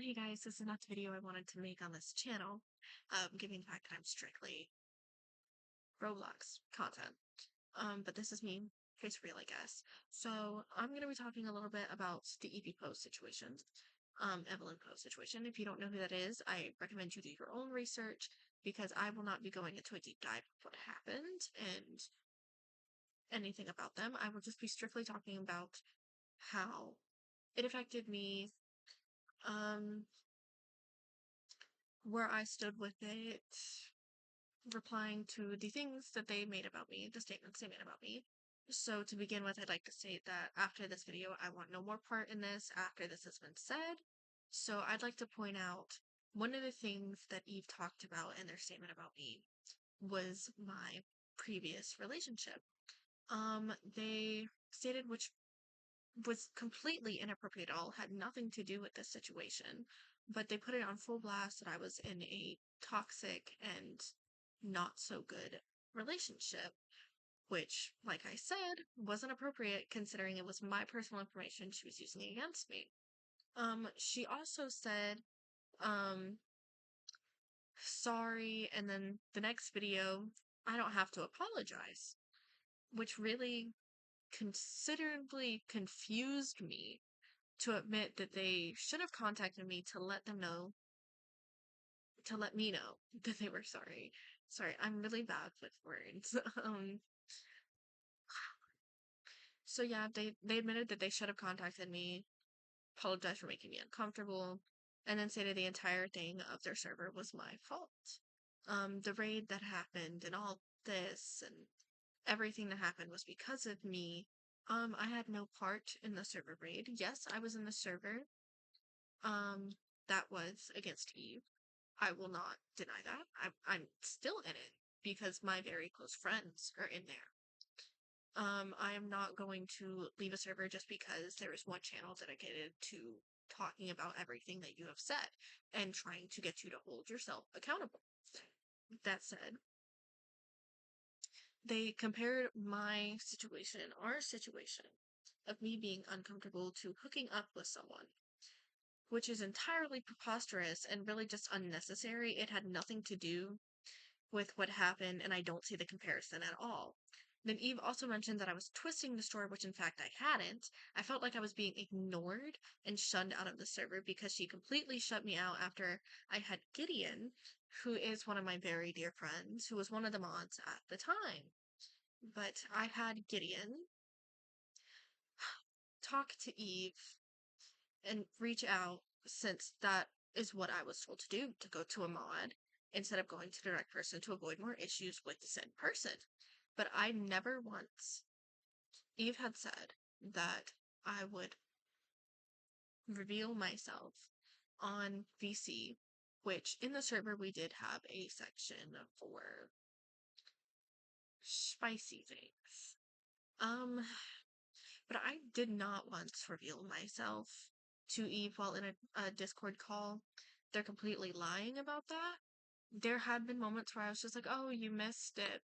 Hey guys, this is not the video I wanted to make on this channel, given the fact that I'm strictly Roblox content. But this is me, face real, I guess. So I'm gonna be talking a little bit about the Evie Post situation, Evelyn Post situation. If you don't know who that is, I recommend you do your own research because I will not be going into a deep dive of what happened and anything about them. I will just be strictly talking about how it affected me, um, where I stood with it, replying to the things that they made about me, the statements they made about me. So to begin with, I'd like to state that after this video, I want no more part in this after this has been said. So I'd like to point out one of the things that Eve talked about in their statement about me was my previous relationship. They stated which was completely inappropriate at all, had nothing to do with this situation, but they put it on full blast that I was in a toxic and not so good relationship, which, like I said, wasn't appropriate considering it was my personal information she was using against me. She also said, um, sorry, and then the next video, I don't have to apologize, which really considerably confused me to admit that they should have contacted me to let me know that they were sorry. Sorry, I'm really bad with words. So yeah, they admitted that they should have contacted me, apologized for making me uncomfortable, and then stated the entire thing of their server was my fault. The raid that happened and all this and everything that happened was because of me. I had no part in the server raid. Yes, I was in the server. Um, that was against Eve. I will not deny that. I'm still in it because my very close friends are in there. I am not going to leave a server just because there is one channel dedicated to talking about everything that you have said and trying to get you to hold yourself accountable. That said, they compared my situation, our situation, of me being uncomfortable to hooking up with someone, which is entirely preposterous and really just unnecessary. It had nothing to do with what happened, and I don't see the comparison at all. Then Eve also mentioned that I was twisting the story, which in fact I hadn't. I felt like I was being ignored and shunned out of the server because she completely shut me out after I had Gideon, who is one of my very dear friends, who was one of the mods at the time. But I had Gideon talk to Eve and reach out since that is what I was told to do, to go to a mod instead of going to the direct person to avoid more issues with the said person. But I never once, Eve had said that I would reveal myself on VC, which in the server we did have a section for spicy things. But I did not once reveal myself to Eve while in a Discord call. They're completely lying about that. There had been moments where I was just like, "Oh, you missed it."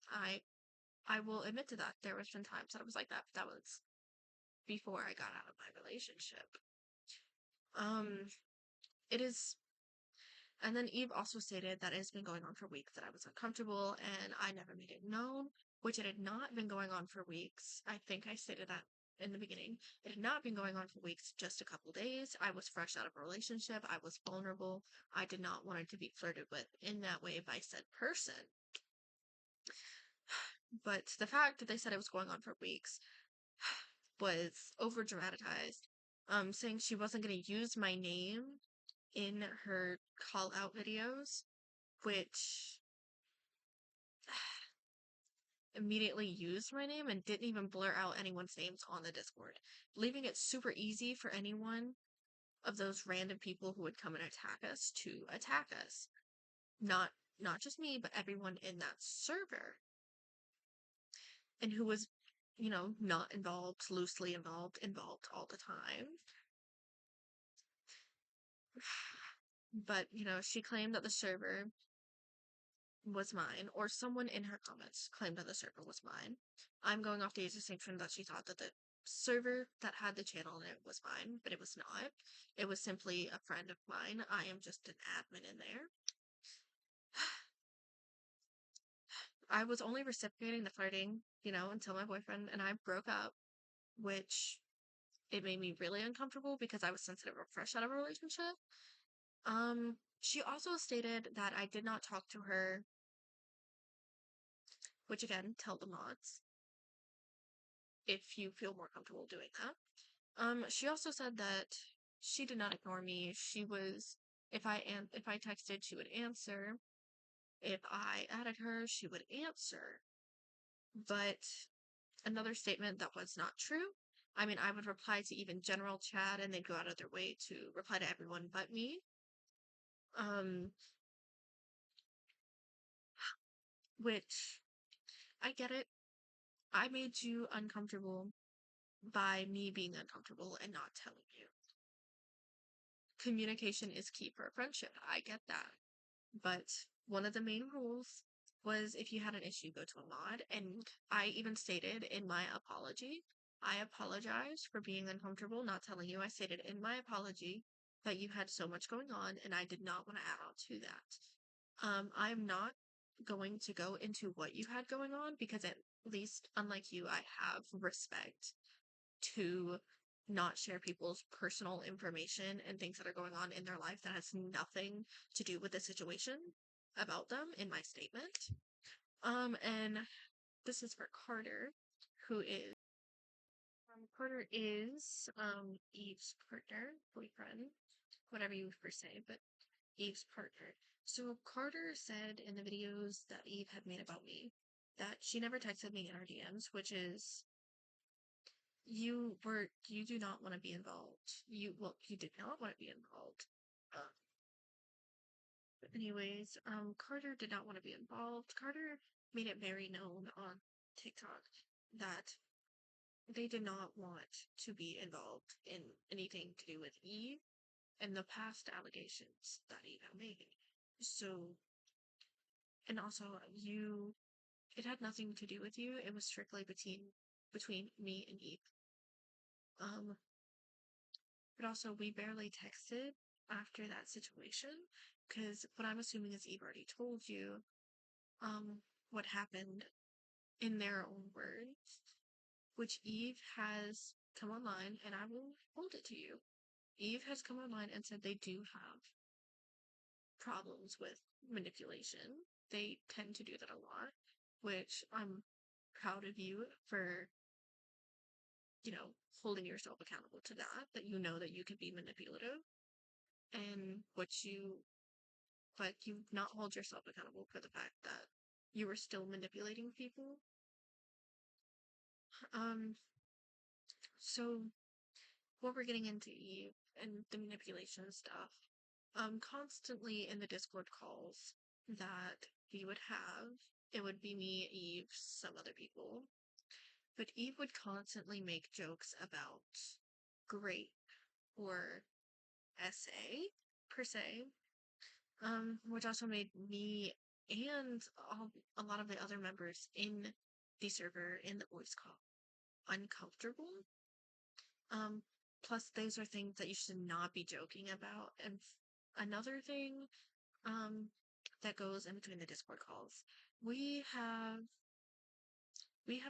I will admit to that. There was been times that I was like that, but that was before I got out of my relationship. Um, it is, and then Eve also stated that it has been going on for weeks that I was uncomfortable and I never made it known, which it had not been going on for weeks. I think I stated that in the beginning. It had not been going on for weeks, just a couple days. I was fresh out of a relationship. I was vulnerable. I did not want it to be flirted with in that way by said person. But the fact that they said it was going on for weeks was over dramatized. Saying she wasn't going to use my name in her call out videos, which immediately used my name and didn't even blur out anyone's names on the Discord, leaving it super easy for anyone of those random people who would come and attack us to attack us. Not not just me, but everyone in that server. And who was, not involved, loosely involved, involved all the time. But, she claimed that the server was mine, or someone in her comments claimed that the server was mine. I'm going off the assumption that she thought that server that had the channel in it was mine, but it was not. It was simply a friend of mine. I am just an admin in there. I was only reciprocating the flirting, until my boyfriend and I broke up, which it made me really uncomfortable because I was sensitive or fresh out of a relationship. She also stated that I did not talk to her, which again, tell the mods if you feel more comfortable doing that. She also said that she did not ignore me. She was if I texted, she would answer. If I added her, she would answer. But another statement that was not true. I mean, I would reply to even general chat and they'd go out of their way to reply to everyone but me. Um, which I get it. I made you uncomfortable by me being uncomfortable and not telling you. Communication is key for a friendship. I get that. But one of the main rules was if you had an issue, go to a mod. And I even stated in my apology, I apologize for being uncomfortable, not telling you. I stated in my apology that you had so much going on and I did not want to add on to that. I'm not going to go into what you had going on because at least, unlike you, I have respect to not share people's personal information and things that are going on in their life that has nothing to do with the situation about them in my statement. And this is for Carter, who is Carter is Eve's partner, boyfriend, whatever you prefer say, but Eve's partner. So Carter said in the videos that Eve had made about me that she never texted me in our DMs, which is you do not want to be involved. You did not want to be involved. But anyways, Carter did not want to be involved. Carter made it very known on TikTok that they did not want to be involved in anything to do with Eve and the past allegations that Eve had made. So, and also it had nothing to do with you. It was strictly between me and Eve. Um, But also, we barely texted after that situation because what I'm assuming is Eve already told you um, what happened in their own words, which Eve has come online, and I will hold it to you. Eve has come online and said they do have problems with manipulation. They tend to do that a lot, which I'm proud of you for, holding yourself accountable to that you know that you can be manipulative and but you not hold yourself accountable for the fact that you were still manipulating people. Um, so what we're getting into Eve and the manipulation stuff, constantly in the Discord calls that we would have, it would be me, Eve, some other people, but Eve would constantly make jokes about grape or SA per se, which also made me and a lot of the other members in the server in the voice call uncomfortable. Um, Plus those are things that you should not be joking about. And another thing, that goes in between the Discord calls, we have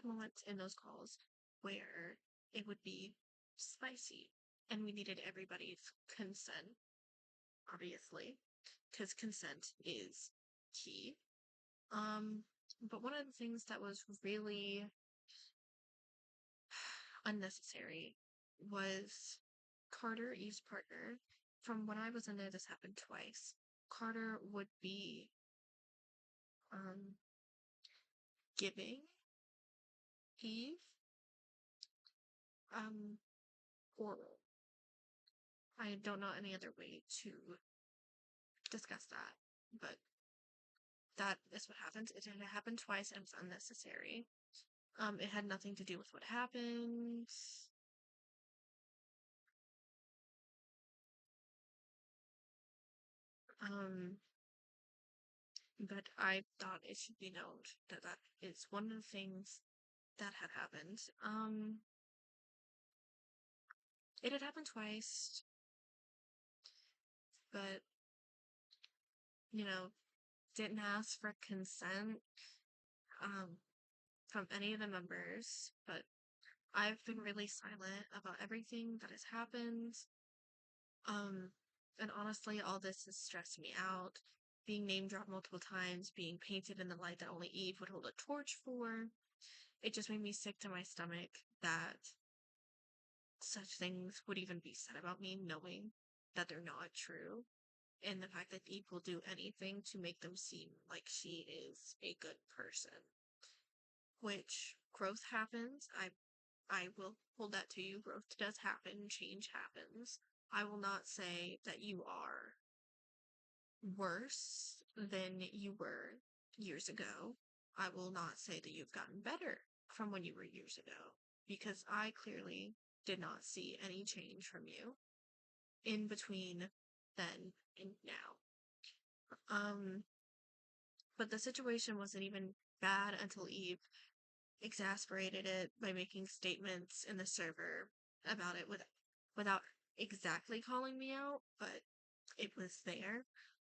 moments in those calls where it would be spicy, and we needed everybody's consent, obviously, because consent is key. Um, but one of the things that was really unnecessary was Carter, Eve's partner. From when I was in there, this happened twice. Carter would be um, giving Eve oral. I don't know any other way to discuss that, but that is what happens. It happened twice and it's unnecessary. It had nothing to do with what happened. Um, but I thought it should be known that that is one of the things that had happened. It had happened twice, but, didn't ask for consent um, from any of the members, but I've been really silent about everything that has happened. Um, and honestly, all this has stressed me out. Being name dropped multiple times, being painted in the light that only Eve would hold a torch for. It just made me sick to my stomach that such things would even be said about me, knowing that they're not true. And the fact that Eve will do anything to make them seem like she is a good person. Which growth happens. I will hold that to you. Growth does happen, change happens. I will not say that you are worse than you were years ago. I will not say that you've gotten better from when you were years ago, because I clearly did not see any change from you in between then and now. But the situation wasn't even bad until Eve exasperated it by making statements in the server about it without exactly calling me out, but it was there.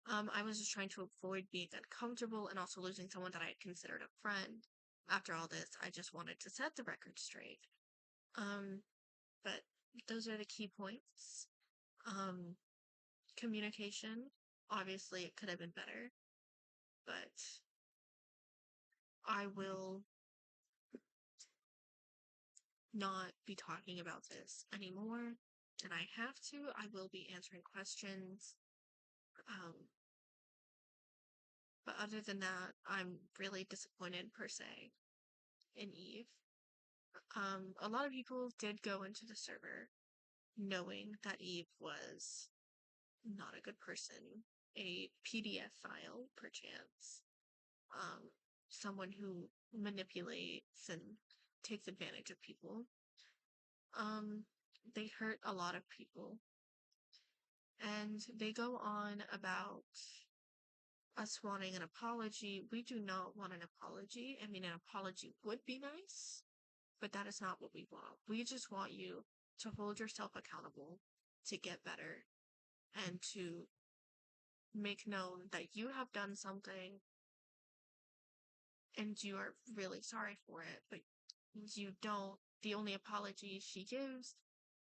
I was just trying to avoid being uncomfortable and also losing someone that I had considered a friend. After all this, I just wanted to set the record straight. Um, but those are the key points. Um, Communication, obviously, it could have been better, but I will not be talking about this anymore. And I have to. I will be answering questions. Um, but other than that, I'm really disappointed per se in Eve. A lot of people did go into the server knowing that Eve was not a good person, a PDF file, perchance, um, someone who manipulates and takes advantage of people. Um, they hurt a lot of people, and they go on about us wanting an apology. We do not want an apology. I mean, an apology would be nice, but that is not what we want. We just want you to hold yourself accountable, to get better, and to make known that you have done something and you are really sorry for it, but you don't. The only apology she gives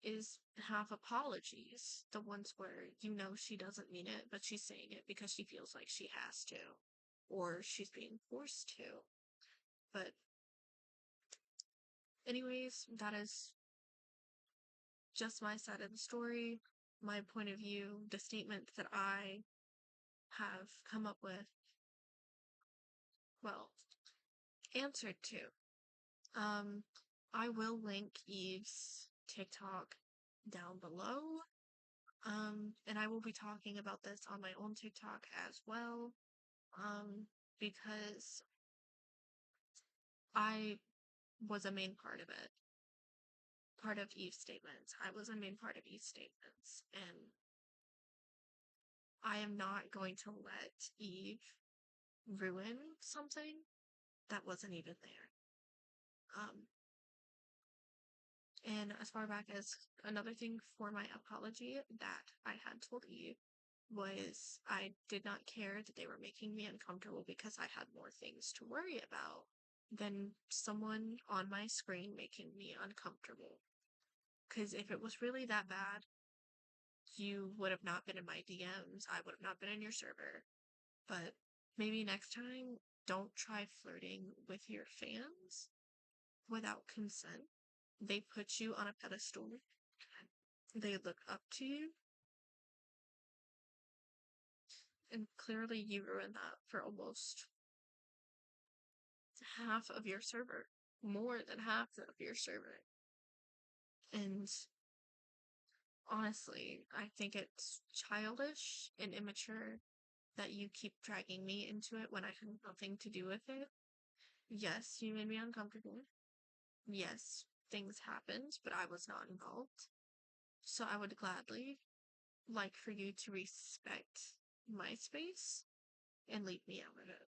is half apologies, the ones where she doesn't mean it, but she's saying it because she feels like she has to, or she's being forced to. But, anyways, that is just my side of the story, my point of view, the statements that I have come up with, well, answered to. Um, I will link Eve's TikTok down below. And I will be talking about this on my own TikTok as well. Because I was a main part of it. Part of Eve's statements. I was a main part of Eve's statements. And I am not going to let Eve ruin something that wasn't even there. And as far back as another thing for my apology that I had told Eve was I did not care that they were making me uncomfortable because I had more things to worry about than someone on my screen making me uncomfortable. Because if it was really that bad, you would have not been in my DMs, I would have not been in your server. But maybe next time, don't try flirting with your fans without consent. They put you on a pedestal. They look up to you. And clearly you ruined that for almost half of your server. More than half of your server. And honestly, I think it's childish and immature that you keep dragging me into it when I had nothing to do with it. Yes, you made me uncomfortable. Yes, things happened, but I was not involved. So I would gladly like for you to respect my space and leave me out of it.